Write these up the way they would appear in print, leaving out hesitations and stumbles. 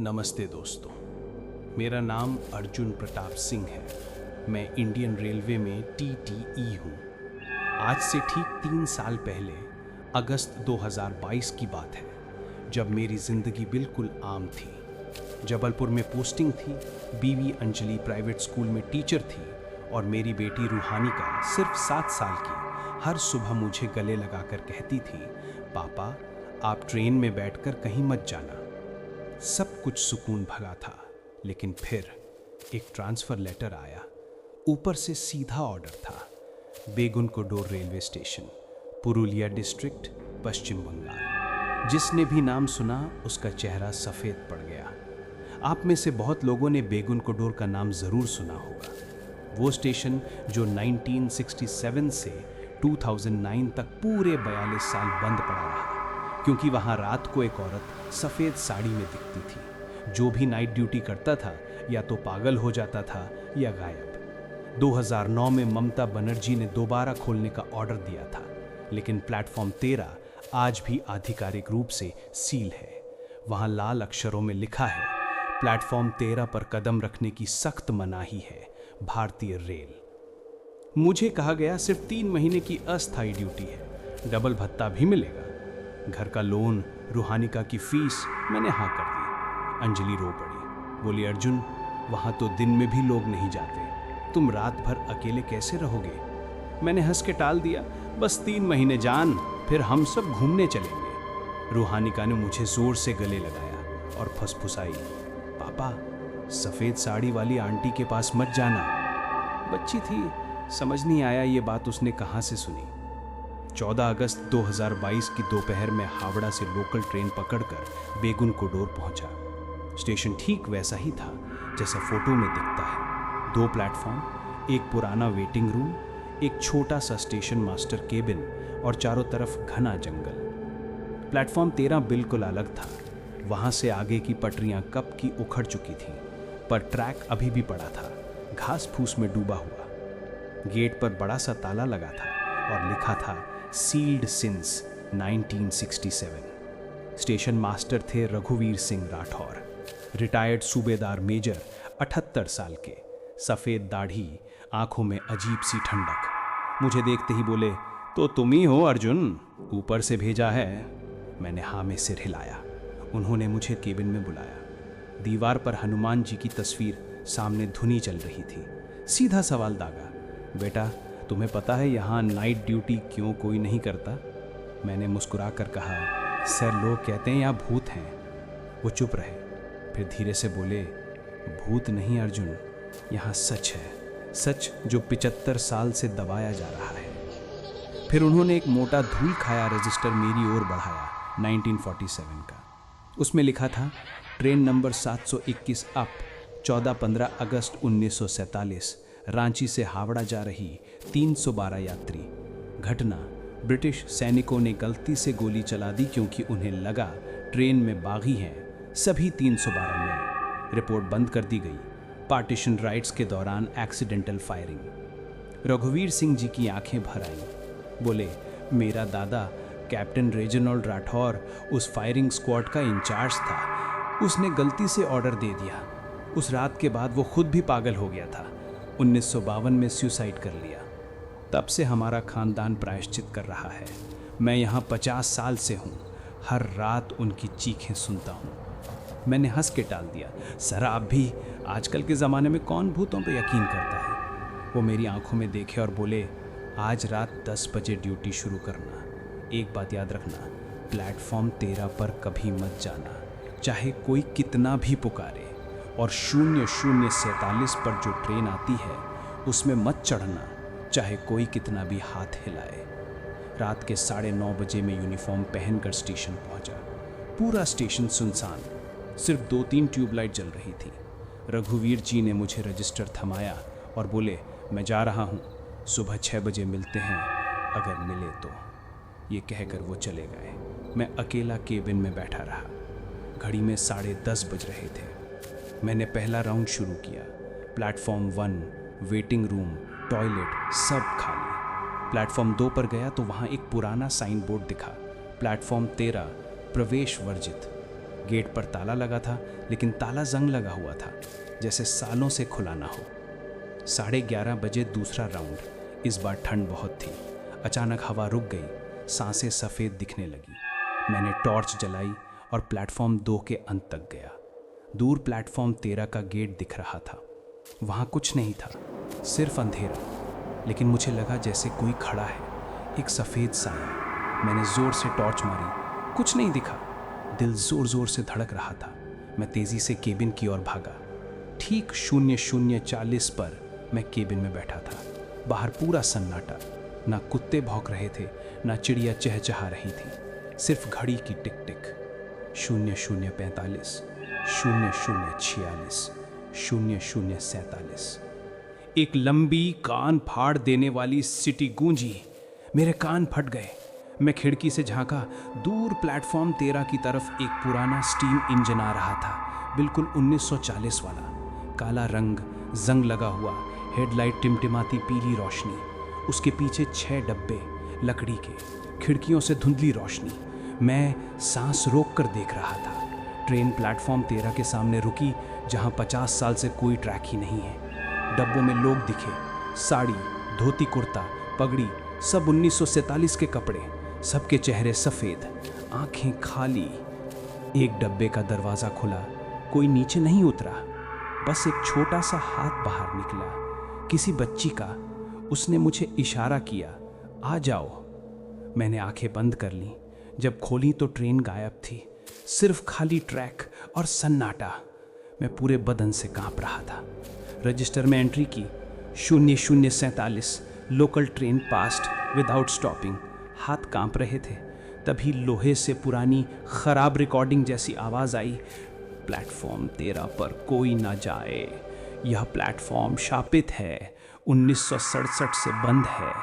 नमस्ते दोस्तों, मेरा नाम अर्जुन प्रताप सिंह है। मैं इंडियन रेलवे में टीटीई हूँ। आज से ठीक 3 साल पहले अगस्त 2022 की बात है, जब मेरी ज़िंदगी बिल्कुल आम थी। जबलपुर में पोस्टिंग थी, बीवी अंजलि प्राइवेट स्कूल में टीचर थी और मेरी बेटी रूहानिका सिर्फ 7 साल की हर सुबह मुझे गले लगाकर कहती थी, पापा आप ट्रेन में बैठकर कहीं मत जाना। सब कुछ सुकून भरा था, लेकिन फिर एक ट्रांसफ़र लेटर आया। ऊपर से सीधा ऑर्डर था, Begunkodor railway station, Purulia district, Paschim Bengal. जिसने भी नाम सुना उसका चेहरा सफ़ेद पड़ गया। आप में से बहुत लोगों ने बेगुनकोडोर का नाम ज़रूर सुना होगा। वो स्टेशन जो 1967 से 2009 तक पूरे 42 साल बंद पड़ा रहा, क्योंकि वहाँ रात को एक औरत सफ़ेद साड़ी में दिखती थी। जो भी नाइट ड्यूटी करता था या तो पागल हो जाता था या गायब। 2009 में ममता बनर्जी ने दोबारा खोलने का ऑर्डर दिया था, लेकिन प्लेटफॉर्म 13 आज भी आधिकारिक रूप से सील है। वहाँ लाल अक्षरों में लिखा है, प्लेटफॉर्म 13 पर कदम रखने की सख्त मनाही है, भारतीय रेल। मुझे कहा गया सिर्फ 3 महीने की अस्थायी ड्यूटी है, डबल भत्ता भी मिलेगा। घर का लोन, रूहानिका की फीस, मैंने हाँ कर दी। अंजलि रो पड़ी, बोली अर्जुन वहाँ तो दिन में भी लोग नहीं जाते, तुम रात भर अकेले कैसे रहोगे। मैंने हंस के टाल दिया, बस 3 महीने जान, फिर हम सब घूमने चलेंगे। रूहानिका ने मुझे जोर से गले लगाया और फुसफुसाई, पापा सफ़ेद साड़ी वाली आंटी के पास मत जाना। बच्ची थी, समझ नहीं आया ये बात उसने कहाँ से सुनी। 14 अगस्त 2022 की दोपहर में हावड़ा से लोकल ट्रेन पकड़कर बेगुनकोडोर पहुंचा। स्टेशन ठीक वैसा ही था जैसा फोटो में दिखता है। 2 प्लेटफॉर्म, एक पुराना वेटिंग रूम, एक छोटा सा स्टेशन मास्टर केबिन और चारों तरफ घना जंगल। प्लेटफॉर्म 13 बिल्कुल अलग था। वहाँ से आगे की पटरियाँ कब की उखड़ चुकी थीं, पर ट्रैक अभी भी पड़ा था, घास फूस में डूबा हुआ। गेट पर बड़ा सा ताला लगा था और लिखा था, सील्ड सिंस 1967। स्टेशन मास्टर थे रघुवीर सिंह राठौर, रिटायर्ड सूबेदार मेजर, 78 साल के, सफ़ेद दाढ़ी, आंखों में अजीब सी ठंडक। मुझे देखते ही बोले, तो तुम ही हो अर्जुन, ऊपर से भेजा है। मैंने हाँ में सिर हिलाया। उन्होंने मुझे केबिन में बुलाया। दीवार पर हनुमान जी की तस्वीर, सामने धुनी चल रही थी। सीधा सवाल दागा, बेटा तुम्हें पता है यहाँ नाइट ड्यूटी क्यों कोई नहीं करता। मैंने मुस्कुरा कर कहा, सर लोग कहते हैं यहाँ भूत हैं। वो चुप रहे, फिर धीरे से बोले, भूत नहीं अर्जुन, यहाँ सच है, सच जो 75 साल से दबाया जा रहा है। फिर उन्होंने एक मोटा धूल खाया रजिस्टर मेरी ओर बढ़ाया, 1947 का। उसमें लिखा था, ट्रेन नंबर 721 अप, 14-15 अगस्त 1947, रांची से हावड़ा जा रही 312 यात्री। घटना, ब्रिटिश सैनिकों ने गलती से गोली चला दी क्योंकि उन्हें लगा ट्रेन में बागी हैं। सभी 312 में रिपोर्ट बंद कर दी गई। पार्टीशन राइट्स के दौरान एक्सीडेंटल फायरिंग। रघुवीर सिंह जी की आंखें भर आईं। बोले, मेरा दादा कैप्टन रेजिनॉल्ड राठौर उस फायरिंग स्क्वाड का इंचार्ज था। उसने गलती से ऑर्डर दे दिया। उस रात के बाद वो खुद भी पागल हो गया था। 1952 में सुसाइड कर लिया। तब से हमारा खानदान प्रायश्चित कर रहा है। मैं यहाँ 50 साल से हूँ, हर रात उनकी चीखें सुनता हूँ। मैंने हंस के टाल दिया, सर आप भी, आजकल के ज़माने में कौन भूतों पे यकीन करता है। वो मेरी आंखों में देखे और बोले, आज रात 10 बजे ड्यूटी शुरू करना। एक बात याद रखना, प्लेटफॉर्म 13 पर कभी मत जाना, चाहे कोई कितना भी पुकारे। और 0047 पर जो ट्रेन आती है उसमें मत चढ़ना, चाहे कोई कितना भी हाथ हिलाए। रात के 9:30 बजे में यूनिफॉर्म पहनकर स्टेशन पहुंचा। पूरा स्टेशन सुनसान, सिर्फ 2-3 ट्यूबलाइट जल रही थी। रघुवीर जी ने मुझे रजिस्टर थमाया और बोले, मैं जा रहा हूँ, सुबह 6 बजे मिलते हैं, अगर मिले तो। ये कहकर वो चले गए। मैं अकेला केबिन में बैठा रहा। घड़ी में 10:30 बज रहे थे। मैंने पहला राउंड शुरू किया। प्लेटफॉर्म 1, वेटिंग रूम, टॉयलेट सब खाली। प्लेटफॉर्म 2 पर गया तो वहाँ एक पुराना साइन बोर्ड दिखा, प्लेटफॉर्म 13 प्रवेश वर्जित। गेट पर ताला लगा था, लेकिन ताला जंग लगा हुआ था, जैसे सालों से खुला ना हो। 11:30 बजे दूसरा राउंड। इस बार ठंड बहुत थी। अचानक हवा रुक गई, सांसें सफ़ेद दिखने लगी। मैंने टॉर्च जलाई और प्लेटफॉर्म 2 के अंत तक गया। दूर प्लेटफॉर्म 13 का गेट दिख रहा था। वहाँ कुछ नहीं था, सिर्फ अंधेरा। लेकिन मुझे लगा जैसे कोई खड़ा है, एक सफ़ेद साया। मैंने ज़ोर से टॉर्च मारी, कुछ नहीं दिखा। दिल ज़ोर ज़ोर से धड़क रहा था। मैं तेज़ी से केबिन की ओर भागा। ठीक 00:40 पर मैं केबिन में बैठा था। बाहर पूरा सन्नाटा। ना कुत्ते भौंक रहे थे, ना चिड़िया चहचहा रही थी। सिर्फ घड़ी की टिक टिक। 00:45, 00:46, 00:47। एक लंबी कान फाड़ देने वाली सीटी गूंजी। मेरे कान फट गए। मैं खिड़की से झांका। दूर प्लेटफॉर्म 13 की तरफ एक पुराना स्टीम इंजन आ रहा था, बिल्कुल 1940 वाला। काला रंग, जंग लगा हुआ, हेडलाइट टिमटिमाती पीली रोशनी। उसके पीछे 6 डब्बे लकड़ी के, खिड़कियों से धुंधली रोशनी। मैं सांस रोक कर देख रहा था। ट्रेन प्लेटफॉर्म 13 के सामने रुकी, जहां 50 साल से कोई ट्रैक ही नहीं है। डब्बों में लोग दिखे, साड़ी, धोती कुर्ता, पगड़ी, सब 1947 के कपड़े। सबके चेहरे सफ़ेद, आंखें खाली। एक डब्बे का दरवाज़ा खुला, कोई नीचे नहीं उतरा। बस एक छोटा सा हाथ बाहर निकला, किसी बच्ची का। उसने मुझे इशारा किया, आ जाओ। मैंने आंखें बंद कर लीं। जब खोली तो ट्रेन गायब थी, सिर्फ खाली ट्रैक और सन्नाटा। मैं पूरे बदन से कांप रहा था। रजिस्टर में एंट्री की, 00:47, local train past without stopping. हाथ कांप रहे थे। तभी लोहे से पुरानी खराब रिकॉर्डिंग जैसी आवाज़ आई, प्लेटफॉर्म 13 पर कोई ना जाए, यह प्लेटफॉर्म शापित है, 1967 से बंद है।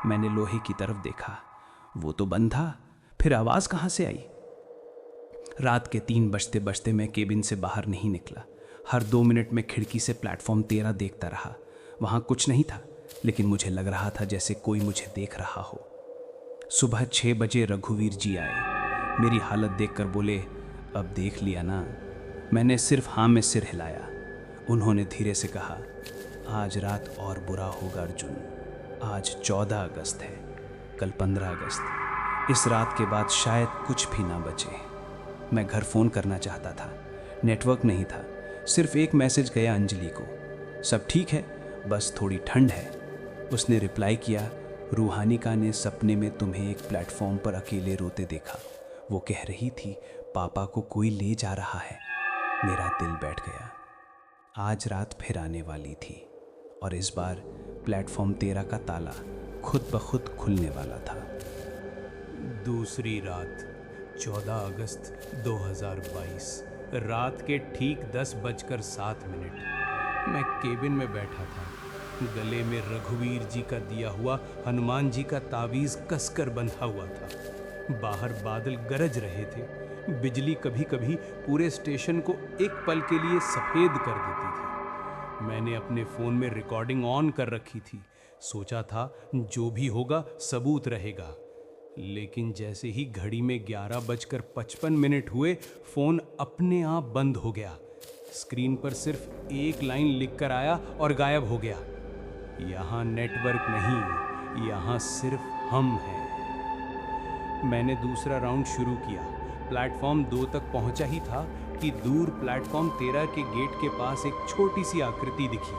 मैंने लोहे की तरफ देखा, वो तो बंद था, फिर आवाज़ कहाँ से आई? रात के 3 बजते बजते मैं केबिन से बाहर नहीं निकला। हर 2 मिनट में खिड़की से प्लेटफॉर्म 13 देखता रहा। वहाँ कुछ नहीं था, लेकिन मुझे लग रहा था जैसे कोई मुझे देख रहा हो। सुबह 6 बजे रघुवीर जी आए। मेरी हालत देखकर बोले, अब देख लिया ना? मैंने सिर्फ हाँ में सिर हिलाया। उन्होंने धीरे से कहा, आज रात और बुरा होगा अर्जुन। आज 14 अगस्त है, कल 15 अगस्त। इस रात के बाद शायद कुछ भी ना बचे। मैं घर फ़ोन करना चाहता था, नेटवर्क नहीं था। सिर्फ एक मैसेज गया अंजलि को, सब ठीक है, बस थोड़ी ठंड है। उसने रिप्लाई किया, रूहानिका ने सपने में तुम्हें एक प्लेटफॉर्म पर अकेले रोते देखा। वो कह रही थी पापा को कोई ले जा रहा है। मेरा दिल बैठ गया। आज रात फिर आने वाली थी और इस बार प्लेटफॉर्म 13 का ताला खुद ब खुद खुलने वाला था। दूसरी रात, 14 अगस्त 2022, रात के ठीक 10:07। मैं केबिन में बैठा था। गले में रघुवीर जी का दिया हुआ हनुमान जी का तावीज़ कसकर बंधा हुआ था। बाहर बादल गरज रहे थे। बिजली कभी कभी पूरे स्टेशन को एक पल के लिए सफ़ेद कर देती थी। मैंने अपने फ़ोन में रिकॉर्डिंग ऑन कर रखी थी। सोचा था जो भी होगा सबूत रहेगा। लेकिन जैसे ही घड़ी में 11:55 हुए, फ़ोन अपने आप बंद हो गया। स्क्रीन पर सिर्फ एक लाइन लिखकर आया और गायब हो गया, यहाँ नेटवर्क नहीं, यहाँ सिर्फ हम हैं। मैंने दूसरा राउंड शुरू किया। प्लेटफॉर्म 2 तक पहुंचा ही था कि दूर प्लेटफॉर्म 13 के गेट के पास एक छोटी सी आकृति दिखी।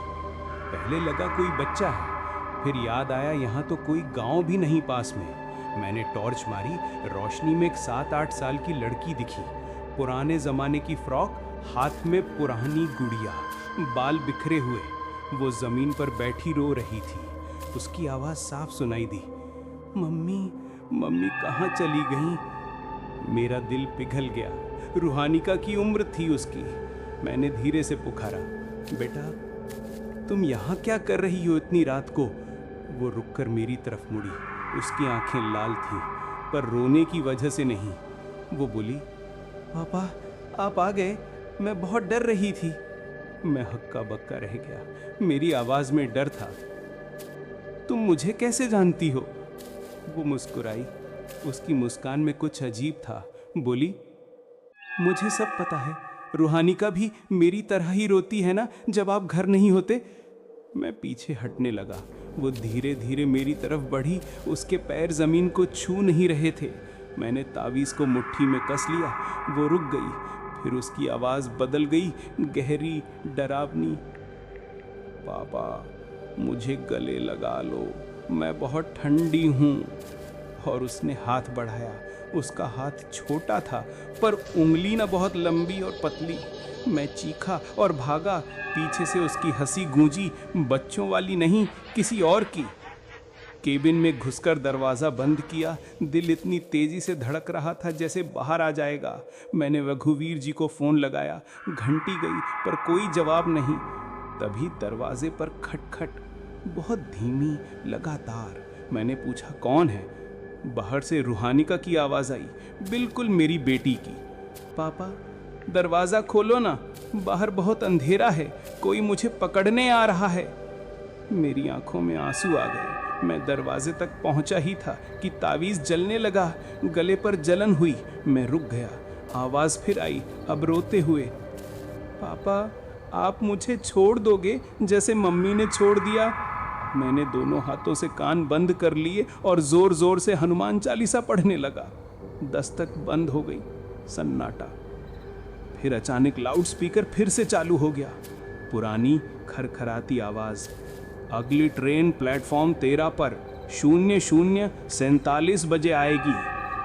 पहले लगा कोई बच्चा है, फिर याद आया यहाँ तो कोई गांव भी नहीं पास में। मैंने टॉर्च मारी। रोशनी में एक 7-8 साल की लड़की दिखी। पुराने ज़माने की फ्रॉक, हाथ में पुरानी गुड़िया, बाल बिखरे हुए। वो ज़मीन पर बैठी रो रही थी। उसकी आवाज़ साफ सुनाई दी, मम्मी, मम्मी कहाँ चली गईं? मेरा दिल पिघल गया। रूहानिका की उम्र थी उसकी। मैंने धीरे से पुकारा, बेटा तुम यहाँ क्या कर रही हो इतनी रात को? वो रुककर मेरी तरफ मुड़ी। उसकी आंखें लाल थीं, पर रोने की वजह से नहीं। वो बोली, पापा आप आ गए, मैं बहुत डर रही थी। मैं हक्का बक्का रह गया। मेरी आवाज़ में डर था। तुम मुझे कैसे जानती हो? वो मुस्कुराई। उसकी मुस्कान में कुछ अजीब था। बोली, मुझे सब पता है, रूहानिका भी मेरी तरह ही रोती है ना जब आप घर नहीं होते। मैं पीछे हटने लगा। वो धीरे धीरे मेरी तरफ बढ़ी, उसके पैर जमीन को छू नहीं रहे थे। मैंने तावीज़ को मुट्ठी में कस लिया। वो रुक गई, फिर उसकी आवाज़ बदल गई, गहरी, डरावनी। पापा, मुझे गले लगा लो, मैं बहुत ठंडी हूँ। और उसने हाथ बढ़ाया। उसका हाथ छोटा था पर उंगली ना बहुत लंबी और पतली। मैं चीखा और भागा। पीछे से उसकी हंसी गूंजी, बच्चों वाली नहीं, किसी और की। केबिन में घुसकर दरवाज़ा बंद किया। दिल इतनी तेजी से धड़क रहा था जैसे बाहर आ जाएगा। मैंने रघुवीर जी को फ़ोन लगाया। घंटी गई पर कोई जवाब नहीं। तभी दरवाजे पर खटखट, बहुत धीमी, लगातार। मैंने पूछा, कौन है? बाहर से रूहानिका की आवाज़ आई, बिल्कुल मेरी बेटी की। पापा, दरवाज़ा खोलो ना, बाहर बहुत अंधेरा है, कोई मुझे पकड़ने आ रहा है। मेरी आंखों में आंसू आ गए। मैं दरवाजे तक पहुंचा ही था कि तावीज़ जलने लगा। गले पर जलन हुई। मैं रुक गया। आवाज़ फिर आई, अब रोते हुए, पापा, आप मुझे छोड़ दोगे जैसे मम्मी ने छोड़ दिया? मैंने दोनों हाथों से कान बंद कर लिए और जोर जोर से हनुमान चालीसा पढ़ने लगा। दस्तक बंद हो गई। सन्नाटा। फिर अचानक लाउड स्पीकर फिर से चालू हो गया। पुरानी खरखराती आवाज़, अगली ट्रेन प्लेटफॉर्म 13 पर 00:47 बजे आएगी,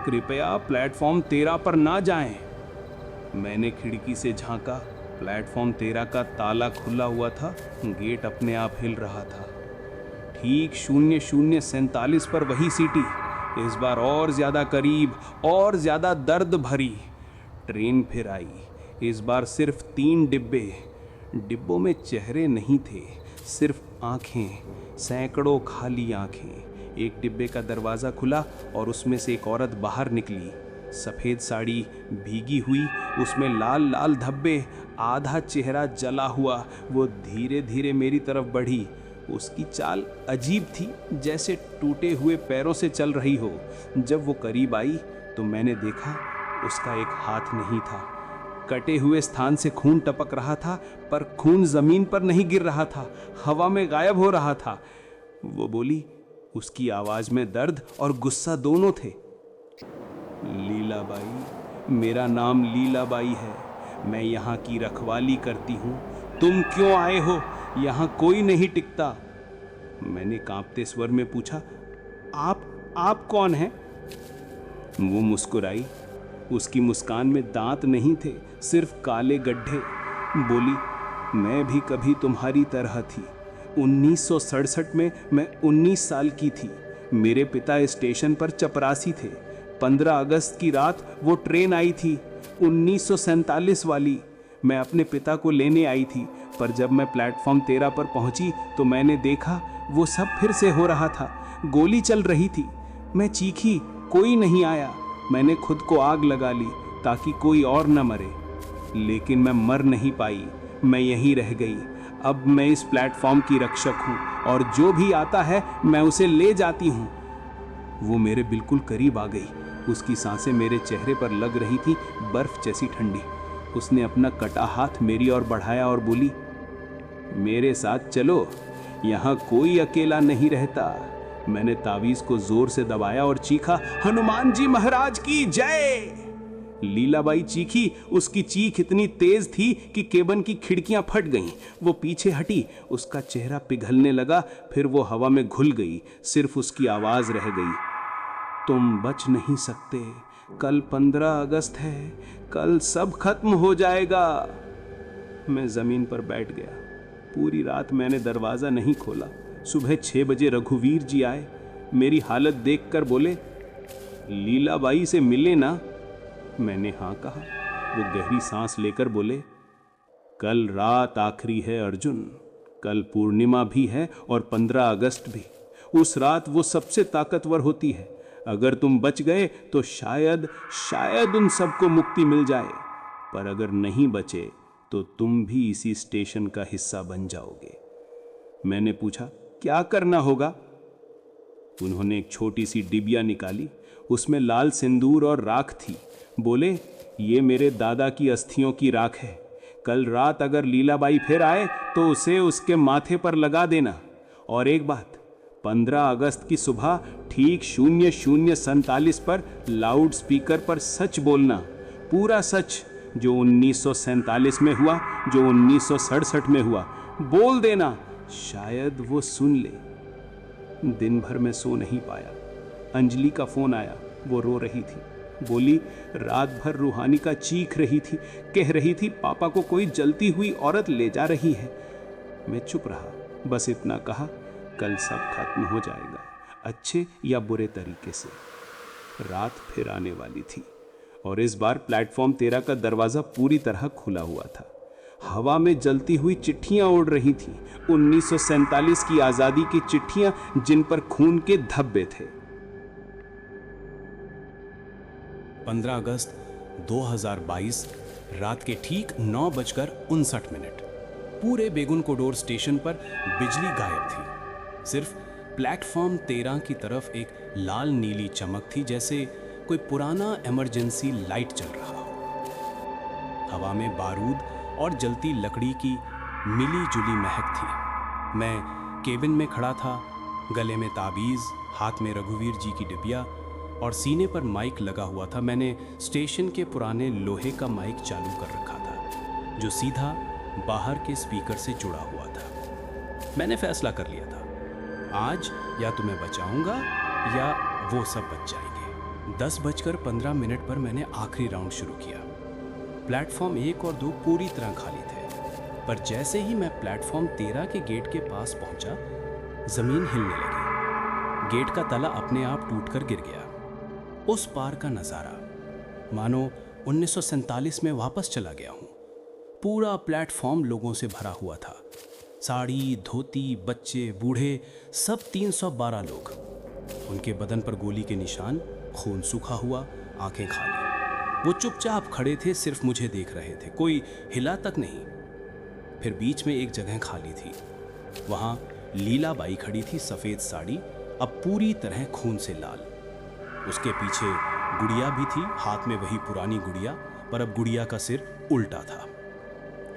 कृपया प्लेटफॉर्म 13 पर ना जाएं। मैंने खिड़की से झांका। प्लेटफॉर्म 13 का ताला खुला हुआ था, गेट अपने आप हिल रहा था। ठीक 00:47 पर वही सीटी, इस बार और ज़्यादा करीब, और ज़्यादा दर्द भरी। ट्रेन फिर आई। इस बार सिर्फ 3 डिब्बे। डिब्बों में चेहरे नहीं थे, सिर्फ आंखें, सैकड़ों खाली आंखें। एक डिब्बे का दरवाज़ा खुला और उसमें से एक औरत बाहर निकली। सफ़ेद साड़ी, भीगी हुई, उसमें लाल लाल धब्बे, आधा चेहरा जला हुआ। वो धीरे धीरे मेरी तरफ बढ़ी। उसकी चाल अजीब थी, जैसे टूटे हुए पैरों से चल रही हो। जब वो करीब आई तो मैंने देखा उसका एक हाथ नहीं था। कटे हुए स्थान से खून टपक रहा था, पर खून जमीन पर नहीं गिर रहा था, हवा में गायब हो रहा था। वो बोली, उसकी आवाज में दर्द और गुस्सा दोनों थे, लीलाबाई, मेरा नाम लीलाबाई है, मैं यहाँ की रखवाली करती हूँ। तुम क्यों आए हो? यहाँ कोई नहीं टिकता। मैंने कांपते स्वर में पूछा, आप कौन हैं? वो मुस्कुराई। उसकी मुस्कान में दांत नहीं थे, सिर्फ काले गड्ढे। बोली, मैं भी कभी तुम्हारी तरह थी। 1967 में मैं 19 साल की थी। मेरे पिता स्टेशन पर चपरासी थे। 15 अगस्त की रात वो ट्रेन आई थी, 1947 वाली। मैं अपने पिता को लेने आई थी, पर जब मैं प्लेटफॉर्म 13 पर पहुंची तो मैंने देखा वो सब फिर से हो रहा था। गोली चल रही थी। मैं चीखी, कोई नहीं आया। मैंने खुद को आग लगा ली ताकि कोई और न मरे, लेकिन मैं मर नहीं पाई। मैं यहीं रह गई। अब मैं इस प्लेटफॉर्म की रक्षक हूँ और जो भी आता है मैं उसे ले जाती हूँ। वो मेरे बिल्कुल करीब आ गई। उसकी सांसें मेरे चेहरे पर लग रही थी, बर्फ जैसी ठंडी। उसने अपना कटा हाथ मेरी ओर बढ़ाया और बोली, मेरे साथ चलो, यहाँ कोई अकेला नहीं रहता। मैंने तावीज को जोर से दबाया और चीखा, हनुमान जी महाराज की जय। लीलाबाई चीखी। उसकी चीख इतनी तेज थी कि केबिन की खिड़कियां फट गईं। वो पीछे हटी, उसका चेहरा पिघलने लगा, फिर वो हवा में घुल गई। सिर्फ उसकी आवाज रह गई, तुम बच नहीं सकते, कल 15 अगस्त है, कल सब खत्म हो जाएगा। मैं जमीन पर बैठ गया। पूरी रात मैंने दरवाजा नहीं खोला। सुबह 6 बजे रघुवीर जी आए। मेरी हालत देखकर बोले, लीलाबाई से मिले ना? मैंने हाँ कहा। वो गहरी सांस लेकर बोले, कल रात आखिरी है अर्जुन, कल पूर्णिमा भी है और 15 अगस्त भी। उस रात वो सबसे ताकतवर होती है। अगर तुम बच गए तो शायद उन सबको मुक्ति मिल जाए, पर अगर नहीं बचे तो तुम भी इसी स्टेशन का हिस्सा बन जाओगे। मैंने पूछा, क्या करना होगा? उन्होंने एक छोटी सी डिबिया निकाली, उसमें लाल सिंदूर और राख थी। बोले, ये मेरे दादा की अस्थियों की राख है। कल रात अगर लीलाबाई फिर आए तो उसे उसके माथे पर लगा देना। और एक बात, 15 अगस्त की सुबह ठीक 00:47 पर लाउड स्पीकर पर सच बोलना, पूरा सच, जो 1947 में हुआ, जो 1967 में हुआ, बोल देना। शायद वो सुन ले। दिन भर मैं सो नहीं पाया। अंजलि का फोन आया, वो रो रही थी। बोली रात भर रूहानी का चीख रही थी, कह रही थी पापा को कोई जलती हुई औरत ले जा रही है। मैं चुप रहा, बस इतना कहा, कल सब खत्म हो जाएगा, अच्छे या बुरे तरीके से। रात फिर आने वाली थी और इस बार प्लेटफॉर्म 13 का दरवाजा पूरी तरह खुला हुआ था। हवा में जलती हुई चिट्ठियां उड़ रही थीं, 1947 की आजादी की चिट्ठियां जिन पर खून के धब्बे थे। 15 अगस्त 2022 रात के ठीक 9:59। पूरे बेगुन कोडोर स्टेशन पर बिजली गायब थी। सिर्फ प्लेटफॉर्म 13 की तरफ एक लाल नीली चमक थी, जैसे कोई पुराना इमरजेंसी लाइट चल रहा हो। हवा में बारूद और जलती लकड़ी की मिली जुली महक थी। मैं केबिन में खड़ा था, गले में ताबीज, हाथ में रघुवीर जी की डिबिया और सीने पर माइक लगा हुआ था। मैंने स्टेशन के पुराने लोहे का माइक चालू कर रखा था, जो सीधा बाहर के स्पीकर से जुड़ा हुआ था। मैंने फैसला कर लिया था, आज या तो मैं बचाऊंगा या वो सब बच जाएंगे। 10:15 पर मैंने आखिरी राउंड शुरू किया। प्लेटफॉर्म 1 और 2 पूरी तरह खाली थे, पर जैसे ही मैं प्लेटफॉर्म 13 के गेट के पास पहुंचा, जमीन हिलने लगी। गेट का तला अपने आप टूटकर गिर गया। उस पार का नजारा मानो 1947 में वापस चला गया हूं। पूरा प्लेटफॉर्म लोगों से भरा हुआ था। साड़ी, धोती, बच्चे, बूढ़े, सब 312 लोग। उनके बदन पर गोली के निशान, खून सूखा हुआ, आंखें खाली। वो चुपचाप खड़े थे, सिर्फ मुझे देख रहे थे, कोई हिला तक नहीं। फिर बीच में एक जगह खाली थी। वहां लीलाबाई खड़ी थी, सफेद साड़ी, अब पूरी तरह खून से लाल। उसके पीछे गुड़िया भी थी, हाथ में वही पुरानी गुड़िया, पर अब गुड़िया का सिर उल्टा था।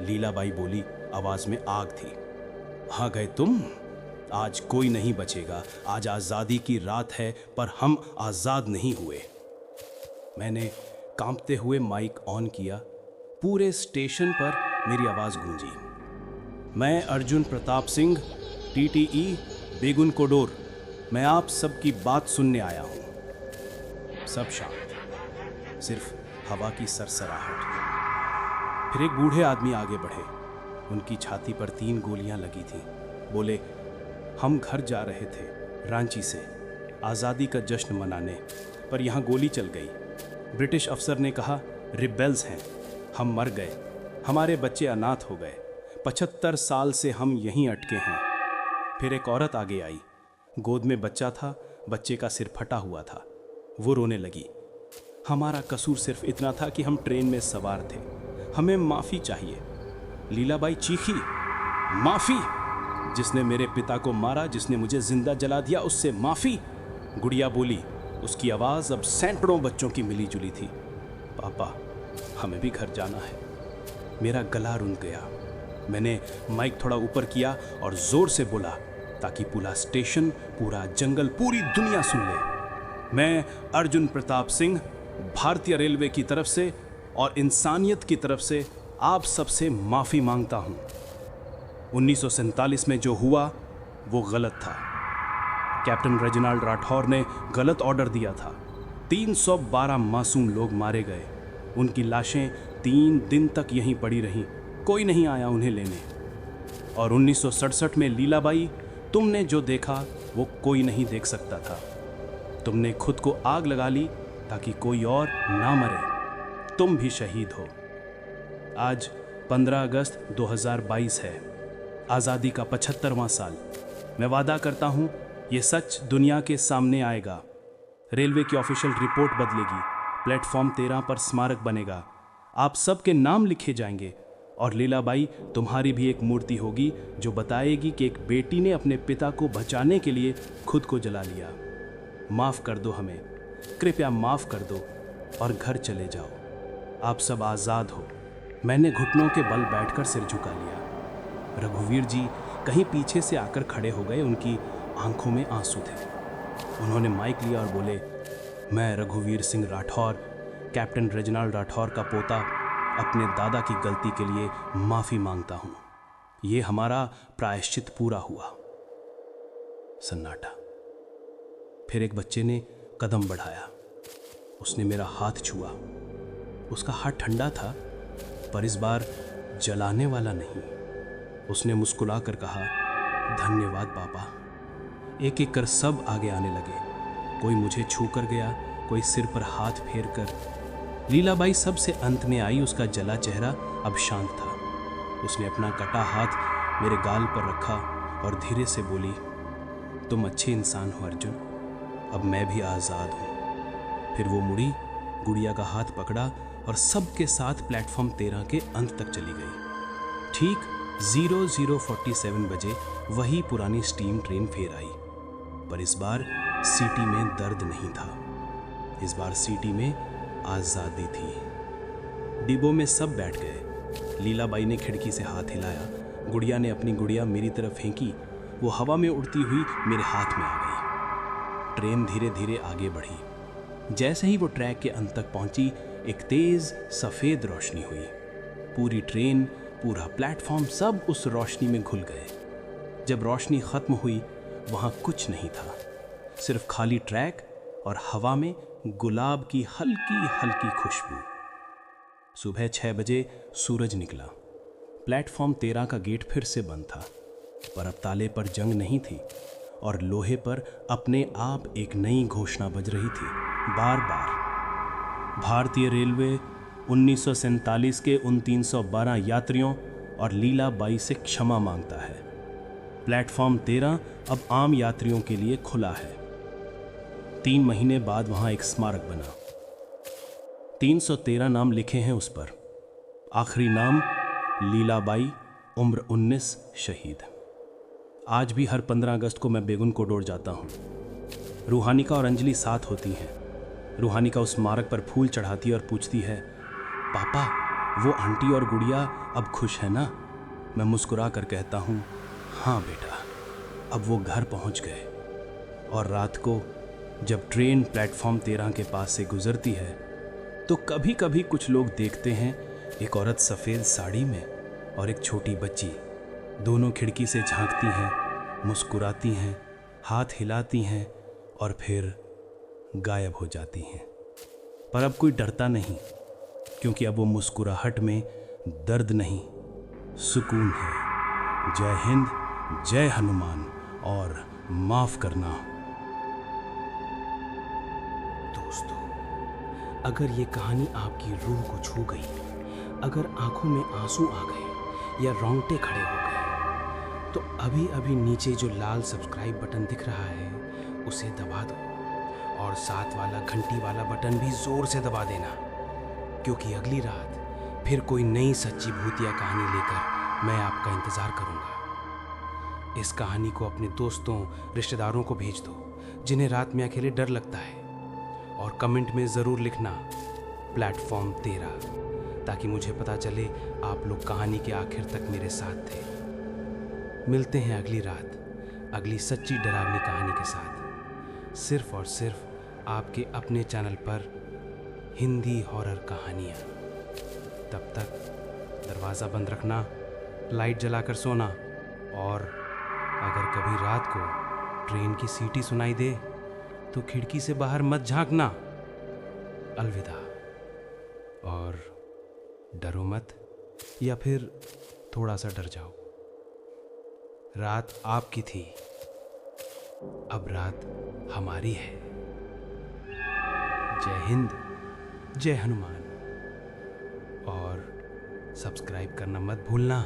लीलाबाई बोली, आवाज में आग थी, हाँ गए तुम, आज कोई नहीं बचेगा। आज आजादी की रात है, पर हम आजाद नहीं हुए। मैंने कांपते हुए माइक ऑन किया। पूरे स्टेशन पर मेरी आवाज गूंजी, मैं अर्जुन प्रताप सिंह, TTE बेगुन कोडोर, मैं आप सबकी बात सुनने आया हूं। सब शांत, सिर्फ हवा की सरसराहट। फिर एक बूढ़े आदमी आगे बढ़े। उनकी छाती पर 3 गोलियां लगी थीं। बोले, हम घर जा रहे थे रांची से आज़ादी का जश्न मनाने, पर यहाँ गोली चल गई। ब्रिटिश अफसर ने कहा, रिबेल्स हैं, हम मर गए, हमारे बच्चे अनाथ हो गए, 75 साल से हम यहीं अटके हैं। फिर एक औरत आगे आई, गोद में बच्चा था, बच्चे का सिर फटा हुआ था। वो रोने लगी, हमारा कसूर सिर्फ इतना था कि हम ट्रेन में सवार थे, हमें माफ़ी चाहिए। लीलाबाई चीखी, माफ़ी? जिसने मेरे पिता को मारा, जिसने मुझे जिंदा जला दिया, उससे माफ़ी? गुड़िया बोली, उसकी आवाज़ अब सैकड़ों बच्चों की मिली जुली थी, पापा हमें भी घर जाना है। मेरा गला रुंध गया। मैंने माइक थोड़ा ऊपर किया और ज़ोर से बोला, ताकि पूरा स्टेशन, पूरा जंगल, पूरी दुनिया सुन ले। मैं अर्जुन प्रताप सिंह, भारतीय रेलवे की तरफ से और इंसानियत की तरफ से आप सबसे माफ़ी मांगता हूँ। 1947 में जो हुआ वो गलत था। कैप्टन रेजिनाल्ड राठौर ने गलत ऑर्डर दिया था। 312 मासूम लोग मारे गए। उनकी लाशें 3 दिन तक यहीं पड़ी रहीं, कोई नहीं आया उन्हें लेने। और 1967 में लीलाबाई, तुमने जो देखा वो कोई नहीं देख सकता था। तुमने खुद को आग लगा ली ताकि कोई और ना मरे। तुम भी शहीद हो। आज 15 अगस्त 2022 है, आज़ादी का 75वां साल। मैं वादा करता हूँ ये सच दुनिया के सामने आएगा। रेलवे की ऑफिशियल रिपोर्ट बदलेगी, प्लेटफॉर्म 13 पर स्मारक बनेगा, आप सबके नाम लिखे जाएंगे। और लीलाबाई, तुम्हारी भी एक मूर्ति होगी जो बताएगी कि एक बेटी ने अपने पिता को बचाने के लिए खुद को जला लिया। माफ़ कर दो हमें, कृपया माफ़ कर दो और घर चले जाओ। आप सब आज़ाद हो। मैंने घुटनों के बल बैठकर सिर झुका लिया। रघुवीर जी कहीं पीछे से आकर खड़े हो गए। उनकी आंखों में आंसू थे। उन्होंने माइक लिया और बोले, मैं रघुवीर सिंह राठौर, कैप्टन रेजिनाल्ड राठौर का पोता, अपने दादा की गलती के लिए माफ़ी मांगता हूँ। ये हमारा प्रायश्चित पूरा हुआ। सन्नाटा। फिर एक बच्चे ने कदम बढ़ाया। उसने मेरा हाथ छुआ। उसका हाथ ठंडा था, पर इस बार जलाने वाला नहीं। उसने मुस्कुरा कर कहा, धन्यवाद पापा। एक एक कर सब आगे आने लगे। कोई मुझे छू कर गया, कोई सिर पर हाथ फेर कर। लीलाबाई सबसे अंत में आई। उसका जला चेहरा अब शांत था। उसने अपना कटा हाथ मेरे गाल पर रखा और धीरे से बोली, तुम अच्छे इंसान हो अर्जुन, अब मैं भी आज़ाद हूँ। फिर वो मुड़ी, गुड़िया का हाथ पकड़ा और सबके साथ प्लेटफॉर्म 13 के अंत तक चली गई। ठीक 0047 बजे वही पुरानी स्टीम ट्रेन फिर आई, पर इस बार सीटी में दर्द नहीं था। इस बार सीटी में आज़ादी थी। डिब्बों में सब बैठ गए। लीलाबाई ने खिड़की से हाथ हिलाया। गुड़िया ने अपनी गुड़िया मेरी तरफ फेंकी। वो हवा में उड़ती हुई मेरे हाथ में आ गई। ट्रेन धीरे धीरे आगे बढ़ी। जैसे ही वो ट्रैक के अंत तक पहुंची, एक तेज सफ़ेद रोशनी हुई। पूरी ट्रेन, पूरा प्लेटफॉर्म, सब उस रोशनी में घुल गए। जब रोशनी ख़त्म हुई, वहाँ कुछ नहीं था, सिर्फ खाली ट्रैक और हवा में गुलाब की हल्की हल्की खुशबू। सुबह 6 बजे सूरज निकला। प्लेटफॉर्म 13 का गेट फिर से बंद था, पर अब ताले पर जंग नहीं थी और लोहे पर अपने आप एक नई घोषणा बज रही थी, बार बार। भारतीय रेलवे 1947 के उन 312 यात्रियों और लीलाबाई से क्षमा मांगता है। प्लेटफॉर्म 13 अब आम यात्रियों के लिए खुला है। 3 महीने बाद वहां एक स्मारक बना। 313 नाम लिखे हैं उस पर। आखिरी नाम लीलाबाई, उम्र 19, शहीद। आज भी हर 15 अगस्त को मैं बेगुन कोडोर जाता हूँ। रूहानिका और अंजलि साथ होती हैं। रूहानिका उस स्मारक पर फूल चढ़ाती है और पूछती है, पापा, वो आंटी और गुड़िया अब खुश है ना? मैं मुस्कुरा कर कहता हूँ, हाँ बेटा, अब वो घर पहुँच गए। और रात को जब ट्रेन प्लेटफॉर्म 13 के पास से गुजरती है, तो कभी कभी कुछ लोग देखते हैं एक औरत सफ़ेद साड़ी में और एक छोटी बच्ची दोनों खिड़की से झांकती हैं, मुस्कुराती हैं, हाथ हिलाती हैं और फिर गायब हो जाती हैं। पर अब कोई डरता नहीं, क्योंकि अब वो मुस्कुराहट में दर्द नहीं, सुकून है। जय हिंद, जय हनुमान और माफ़ करना। दोस्तों, अगर ये कहानी आपकी रूह को छू गई, अगर आंखों में आंसू आ गए या रोंगटे खड़े हो गए, तो अभी अभी नीचे जो लाल सब्सक्राइब बटन दिख रहा है उसे दबा दो और साथ वाला घंटी वाला बटन भी ज़ोर से दबा देना, क्योंकि अगली रात फिर कोई नई सच्ची भूतिया कहानी लेकर मैं आपका इंतज़ार करूँगा। इस कहानी को अपने दोस्तों, रिश्तेदारों को भेज दो जिन्हें रात में अकेले डर लगता है, और कमेंट में ज़रूर लिखना प्लेटफॉर्म 13, ताकि मुझे पता चले आप लोग कहानी के आखिर तक मेरे साथ थे। मिलते हैं अगली रात अगली सच्ची डरावनी कहानी के साथ, सिर्फ और सिर्फ आपके अपने चैनल पर हिंदी हॉरर कहानियाँ। तब तक दरवाज़ा बंद रखना, लाइट जलाकर सोना, और अगर कभी रात को ट्रेन की सीटी सुनाई दे तो खिड़की से बाहर मत झांकना। अलविदा। और डरो मत, या फिर थोड़ा सा डर जाओ। रात आपकी थी, अब रात हमारी है। जय हिंद, जय हनुमान, और सब्सक्राइब करना मत भूलना।